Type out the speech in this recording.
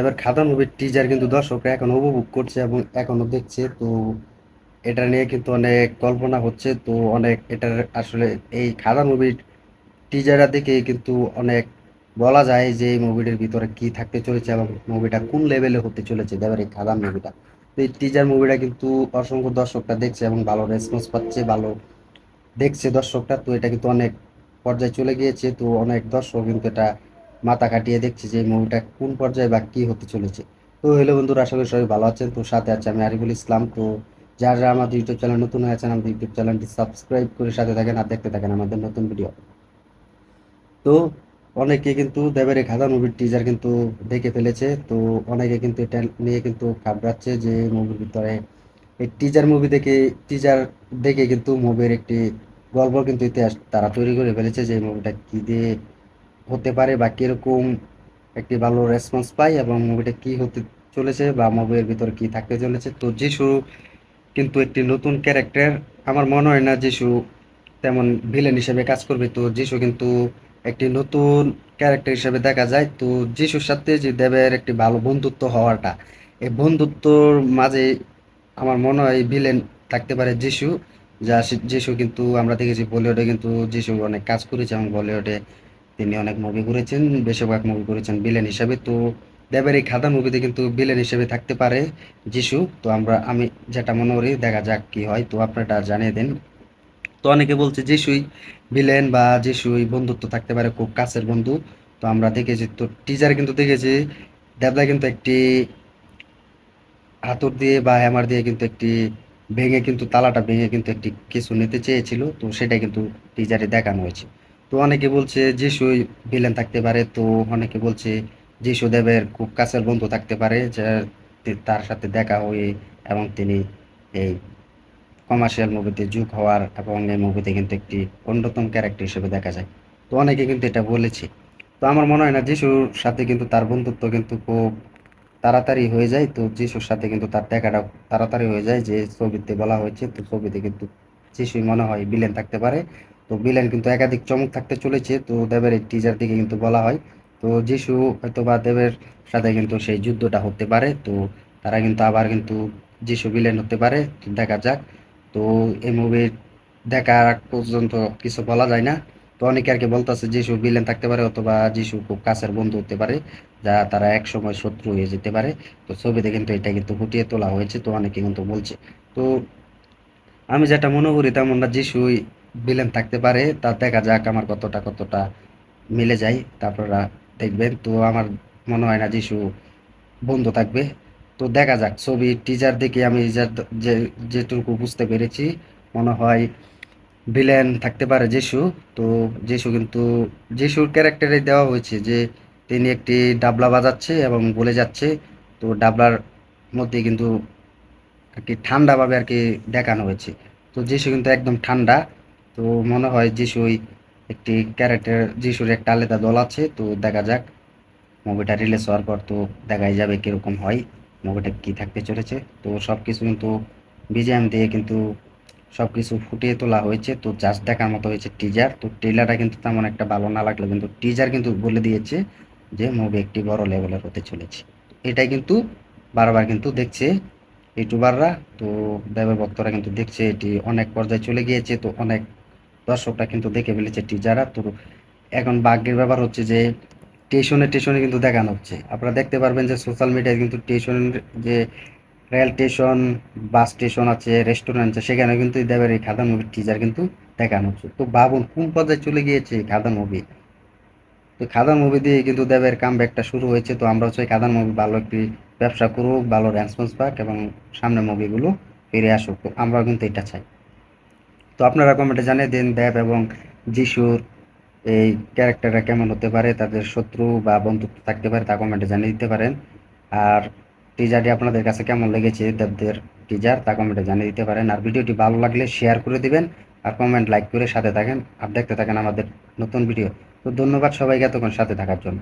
এবার খাদা মুভির টিজার কিন্তু দর্শকরা এখন উপভোগ করছে এবং এখনো দেখছে। তো এটা নিয়ে কিন্তু অনেক কল্পনা হচ্ছে। তো অনেক এটার আসলে এই খাদা মুভির টিজারটা দেখে কিন্তু অনেক বলা যায় যে এই মুভিটার ভিতরে কি থাকতে চলেছে এবং মুভিটা কোন লেভেলে হতে চলেছে। এবার এই খাদান মুভিটা, তো এই টিজার মুভিটা কিন্তু অসংখ্য দর্শকরা দেখছে এবং ভালো রেসপন্স পাচ্ছে, ভালো দেখছে দর্শকরা। তো এটা কিন্তু অনেক পর্যায়ে চলে গিয়েছে। তো অনেক দর্শক কিন্তু এটা মাথা খাটিয়ে দেখছে যে এই মুভিটা কোন পর্যায়ে বা কি হতে চলেছে। তো হ্যালো বন্ধুরা, আশা করি সবাই ভালো আছেন। তো সাথে আছে আমি আরিফুল ইসলাম। তো যারা যারা আমাদের ইউটিউব চ্যানেল নতুন হয়ে আছেন, আমাদের ইউটিউব চ্যানেলটি সাবস্ক্রাইব করে সাথে থাকেন আর দেখতে থাকেন আমাদের নতুন ভিডিও। তো অনেকে কিন্তু দেবের এই খাদা মুভির টিজার কিন্তু দেখে ফেলেছে। তো অনেকে কিন্তু এটা নিয়ে কিন্তু ঘাবড়াচ্ছে যে মুভির ভিতরে এই টিজার দেখে কিন্তু মুভির একটি গল্প কিন্তু ইতিহাস তারা তৈরি করে ফেলেছে যে মুভিটা কি দিয়ে হতে পারে বা কিরকম একটি ভালো রেসপন্স পায় এবং মুভিটা কি হতে চলেছে বা মুভির ভিতরে কি থাকতে চলেছে। তো যিশু কিন্তু একটি নতুন ক্যারেক্টার। আমার মনে হয় না যিশু তেমন ভিলেন হিসেবে কাজ করবে। তো যিশু কিন্তু একটি নতুন ক্যারেক্টার হিসেবে দেখা যায়। তো যিশুর সাথে যে দেবের একটি ভালো বন্ধুত্ব হওয়াটা, এই বন্ধুত্বর মাঝে আমার মনে হয় ভিলেন থাকতে পারে যিশু। যিশু কিন্তু আমরা দেখেছি বলিউডে কিন্তু যিশু অনেক কাজ করেছে এবং বলিউডে তিনি অনেক মুভি করেছেন, বেশিরভাগ মুভি করেছেন ভিলেন হিসেবে। তো দেবের এই খাদান মুভিতে কিন্তু ভিলেন হিসেবে থাকতে পারে যিশু। তো আমি যেটা মনে করি, দেখা যাক কি হয়। তো আপনারা জানিয়ে দেন। তো অনেকে বলছে যিশুই ভিলেন বা যিশুই বন্ধুত্ব থাকতে পারে, খুব কাছের বন্ধু। তো আমরা দেখেছি, তো টিজার কিন্তু দেখেছি দেবদা কিন্তু একটি হাতুড় দিয়ে বা হ্যামার দিয়ে কিন্তু একটি ভেঙে কিন্তু তালাটা ভেঙে কিন্তু একটি কিছু নিতে চেয়েছিল। তো সেটা কিন্তু টিজারে দেখানো হয়েছে। তো অনেকে বলছে যিশুই ভিলেন থাকতে পারে। তো অনেকে বলছে যিশু দেবের খুব কাছের বন্ধু থাকতে পারে, যে তার সাথে দেখা হয়ে এবং তিনি এই কমার্শিয়াল মুভিতে যুগ হওয়ার এবং এই মুভিতে কিন্তু একটি অন্যতম ক্যারেক্টার হিসেবে দেখা যায়। তো অনেকে কিন্তু এটা বলেছে। তো আমার মনে হয় না যিশুর সাথে কিন্তু তার বন্ধুত্ব কিন্তু খুব তাড়াতাড়ি হয়ে যায়। তো যিশুর সাথে কিন্তু তার দেখাটা তাড়াতাড়ি হয়ে যায়, যে ছবিতে বলা হয়েছে। তো ছবিতে কিন্তু যিশুই মনে হয় ভিলেন থাকতে পারে। তো ভিলেন কিন্তু একাধিক চমক থাকতে চলেছে। তো দেবের এই টিজার দিকে কিন্তু বলা হয়। তো যিশু হয়তো বা দেবের সাথে কিন্তু সেই যুদ্ধটা হতে পারে। তো তারা কিন্তু আবার কিন্তু যিশু ভিলেন হতে পারে। তো দেখা যাক। তো এই মুভির দেখার আগ পর্যন্ত কিছু বলা যায় না। তো অনেকে আর কি বলতেছে যিশু ভিলেন থাকতে পারে অথবা যিশু খুব কাছের বন্ধু হতে পারে, যা তারা একসময় শত্রু হয়ে যেতে পারে। তো ছবিতে কিন্তু এটা কিন্তু ফুটিয়ে তোলা হয়েছে। তো অনেকে কিন্তু বলছে। তো আমি যেটা মনে করি তেমন না যিশুই ভিলেন থাকতে পারে। তা দেখা যাক আমার কতটা মিলে যায়, তারপরা দেখবেন। তো আমার মনে হয় না যিশু বন্ধু থাকবে। তো দেখা যাক, ছবি টিজার দেখে আমি যে যেটুকু বুঝতে পেরেছি, মনে হয় ভিলেন থাকতে পারে যিশু। তো যিশু কিন্তু যিশুর ক্যারেক্টারে দেওয়া হয়েছে যে তিনি একটি ডাবলা বাজাচ্ছে এবং বলে যাচ্ছে। তো ডাবলার মধ্যে কিন্তু আর কি ঠান্ডাভাবে আর কি দেখানো হয়েছে। তো যিশু কিন্তু একদম ঠান্ডা। তো মনে হয় যিশুই একটি ক্যারেক্টার, যিশুর একটা আলাদা দল আছে। তো দেখা যাক, মুভিটা রিলিজ হওয়ার পর তো দেখাই যাবে কিরকম হয়, মুভিটা কি থাকতে চলেছে। তো সব কিছু কিন্তু বিজিএম দিয়ে কিন্তু সব কিছু ফুটিয়ে তোলা হয়েছে। তো জাস্ট দেখার মতো হয়েছে টিজার। তো ট্রেলারটা কিন্তু তেমন একটা ভালো না লাগলো, কিন্তু টিজার কিন্তু বলে দিয়েছে যে মুভি একটি বড় লেভেলের হতে চলেছে। এটাই কিন্তু বারবার কিন্তু দেখছে ইউটিউবাররা। তো দেবের ভক্তরা কিন্তু দেখছে এটি অনেক পর্যায়ে চলে গিয়েছে। তো অনেক দর্শকরা কিন্তু দেখে ফেলেছে টিজাররা। তো এখন ভাগ্যের ব্যাপার হচ্ছে যে স্টেশনে কিন্তু দেখানো হচ্ছে। আপনারা দেখতে পারবেন যে সোশ্যাল মিডিয়ায় কিন্তু স্টেশন, যে রেল স্টেশন, বাস স্টেশন আছে, রেস্টুরেন্ট আছে, সেখানে কিন্তু এই দেবের এই খাদান মুভির টিজার কিন্তু দেখানো হচ্ছে। তো ভাবুন কোন পর্যায়ে চলে গিয়েছে এই খাদান মুভি। তো খাদান মুভি দিয়ে কিন্তু দেবের কামব্যাকটা শুরু হয়েছে। তো আমরা চাই খাদান মুভি ভালো একটি ব্যবসা করুক, ভালো রেসপন্স পাক এবং সামনে মুভিগুলো ফিরে আসুক। তো আমরাও কিন্তু এটা চাই। তো আপনারা কমেন্টে জানিয়ে দিন দেব এবং যিশুর এই ক্যারেক্টারটা কেমন হতে পারে, তাদের শত্রু বা বন্ধুত্ব থাকতে পারে, তা কমেন্টে জানিয়ে দিতে পারেন। আর টিজারটি আপনাদের কাছে কেমন লেগেছে, দেবদের টিজার, তা কমেন্টে জানিয়ে দিতে পারেন। আর ভিডিওটি ভালো লাগলে শেয়ার করে দিবেন আর কমেন্ট লাইক করে সাথে থাকেন আর দেখতে থাকেন আমাদের নতুন ভিডিও। তো ধন্যবাদ সবাইকে এতক্ষণ সাথে থাকার জন্য।